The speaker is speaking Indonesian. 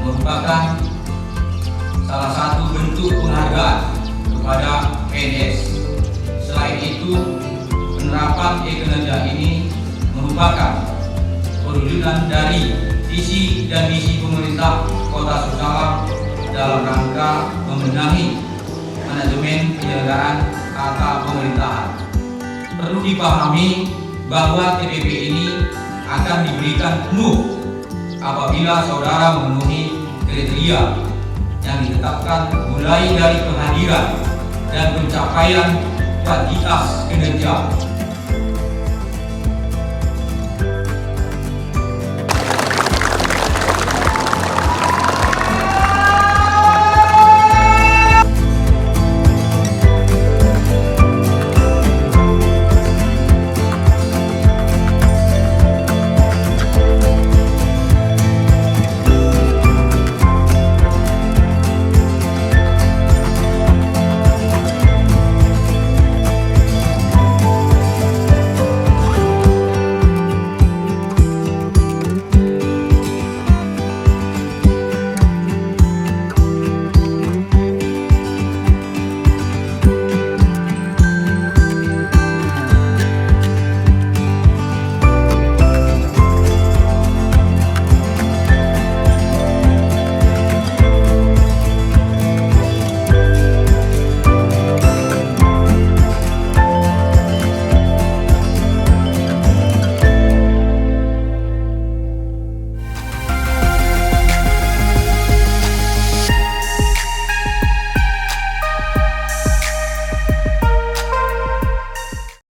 merupakan salah satu bentuk penghargaan kepada PNS. Selain itu, penerapan e-kinerja ini merupakan perwujudan dari visi dan misi pemerintah Kota Susalam dalam rangka membenahi manajemen penyelenggaraan tata pemerintahan. Perlu dipahami bahwa TPP ini akan diberikan penuh apabila saudara memenuhi kriteria yang ditetapkan mulai dari kehadiran dan pencapaian kuantitas kinerja